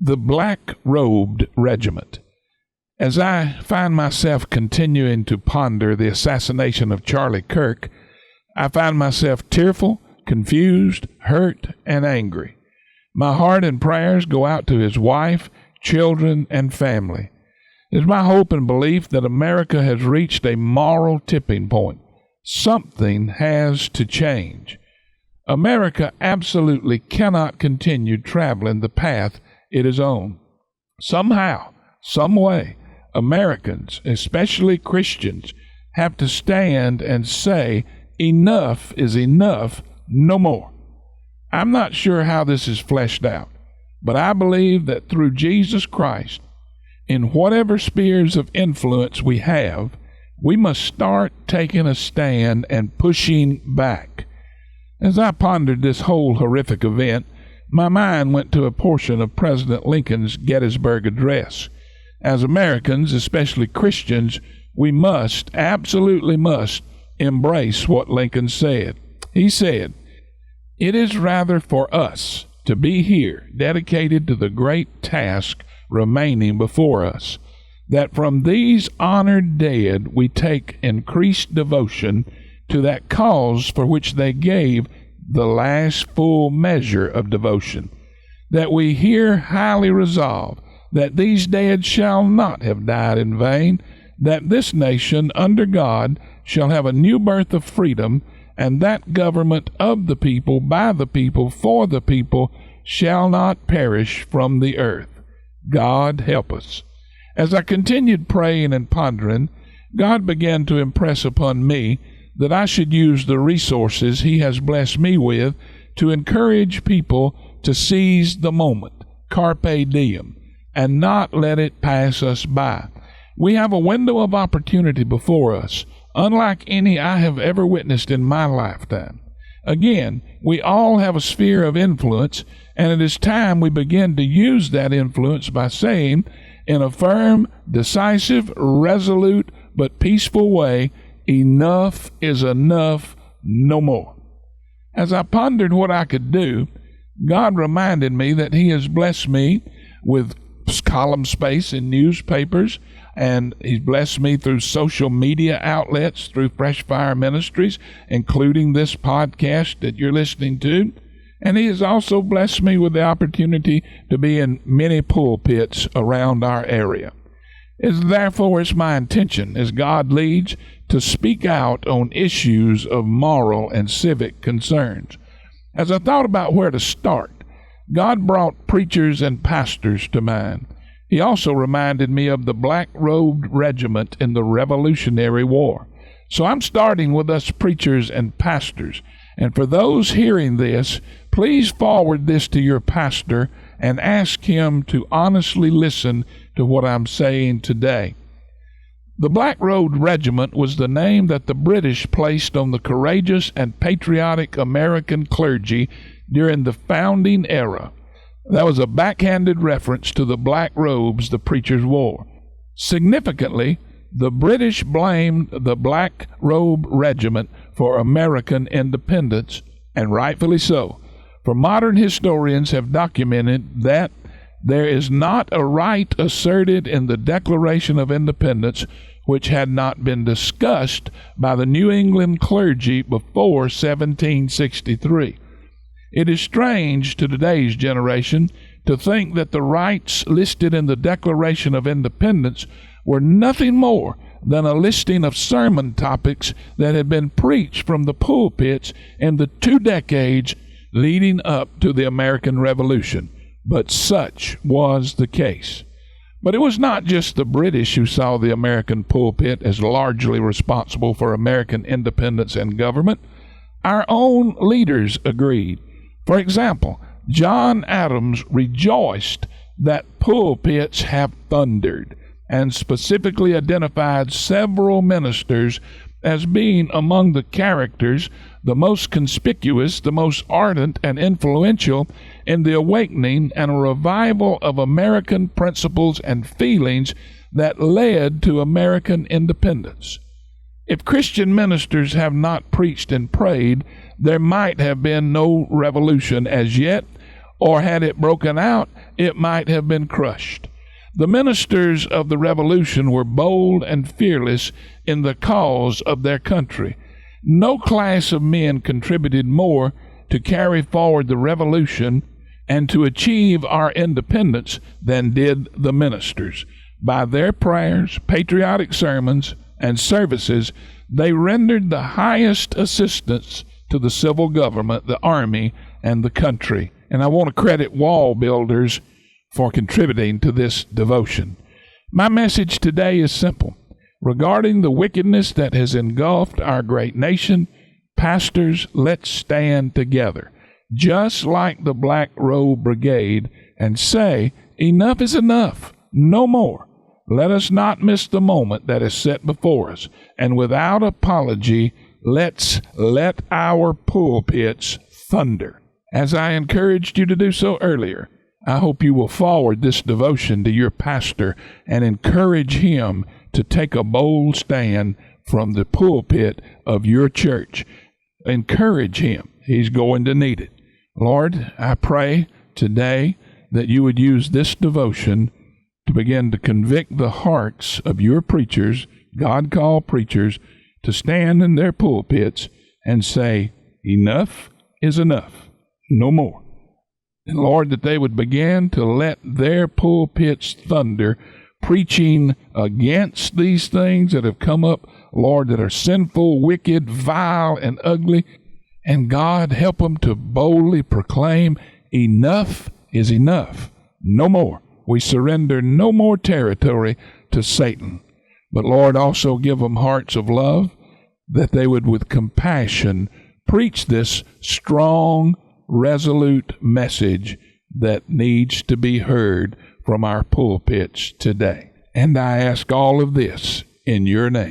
The Black Robed Regiment. As I find myself continuing to ponder the assassination of Charlie Kirk, I find myself tearful, confused, hurt, and angry. My heart and prayers go out to his wife, children, and family. It is my hope and belief that America has reached a moral tipping point. Something has to change. America absolutely cannot continue traveling the path it is on. Somehow, some way, Americans, especially Christians, have to stand and say, enough is enough, no more. I'm not sure how this is fleshed out, but I believe that through Jesus Christ, in whatever spheres of influence we have, we must start taking a stand and pushing back. As I pondered this whole horrific event, my mind went to a portion of President Lincoln's Gettysburg Address. As Americans, especially Christians, we must, absolutely must, embrace what Lincoln said. He said, "It is rather for us to be here, dedicated to the great task remaining before us, that from these honored dead we take increased devotion to that cause for which they gave the last full measure of devotion, that we here highly resolve that these dead shall not have died in vain, that this nation under God shall have a new birth of freedom, and that government of the people, by the people, for the people, shall not perish from the earth. God help us." As I continued praying and pondering, God began to impress upon me that I should use the resources He has blessed me with to encourage people to seize the moment, carpe diem, and not let it pass us by. We have a window of opportunity before us, unlike any I have ever witnessed in my lifetime. Again, we all have a sphere of influence, and it is time we begin to use that influence by saying, in a firm, decisive, resolute, but peaceful way, enough is enough, no more. As I pondered what I could do, God reminded me that He has blessed me with column space in newspapers, and He's blessed me through social media outlets, through Fresh Fire Ministries, including this podcast that you're listening to. And He has also blessed me with the opportunity to be in many pulpits around our area. Therefore, it's my intention, as God leads, to speak out on issues of moral and civic concerns. As I thought about where to start, God brought preachers and pastors to mind. He also reminded me of the Black Robed Regiment in the Revolutionary War. So I'm starting with us preachers and pastors. And for those hearing this, please forward this to your pastor and ask him to honestly listen to what I'm saying today. The Black Robed Regiment was the name that the British placed on the courageous and patriotic American clergy during the founding era. That was a backhanded reference to the black robes the preachers wore. Significantly, the British blamed the Black Robed Regiment for American independence, and rightfully so. For modern historians have documented that there is not a right asserted in the Declaration of Independence which had not been discussed by the New England clergy before 1763. It is strange to today's generation to think that the rights listed in the Declaration of Independence were nothing more than a listing of sermon topics that had been preached from the pulpits in the 2 decades leading up to the American Revolution. But such was the case. But it was not just the British who saw the American pulpit as largely responsible for American independence and government. Our own leaders agreed. For example, John Adams rejoiced that pulpits have thundered, and specifically identified several ministers as being among the characters the most conspicuous, the most ardent, and influential in the awakening and a revival of American principles and feelings that led to American independence. If Christian ministers have not preached and prayed, there might have been no revolution as yet, or had it broken out, it might have been crushed. The ministers of the Revolution were bold and fearless in the cause of their country. No class of men contributed more to carry forward the Revolution and to achieve our independence than did the ministers. By their prayers, patriotic sermons, and services, they rendered the highest assistance to the civil government, the army, and the country. And I want to credit wall builders for contributing to this devotion. My message today is simple. Regarding the wickedness that has engulfed our great nation, pastors, let's stand together, just like the Black Robed Brigade, and say, enough is enough, no more. Let us not miss the moment that is set before us, and without apology, let's let our pulpits thunder. As I encouraged you to do so earlier, I hope you will forward this devotion to your pastor and encourage him to take a bold stand from the pulpit of your church. Encourage him. He's going to need it. Lord, I pray today that you would use this devotion to begin to convict the hearts of your preachers, God-called preachers, to stand in their pulpits and say, enough is enough, no more. And Lord, that they would begin to let their pulpits thunder, preaching against these things that have come up, Lord, that are sinful, wicked, vile, and ugly. And God, help them to boldly proclaim, enough is enough, no more. We surrender no more territory to Satan. But Lord, also give them hearts of love, that they would with compassion preach this strong, resolute message that needs to be heard from our pulpits today. And I ask all of this in your name.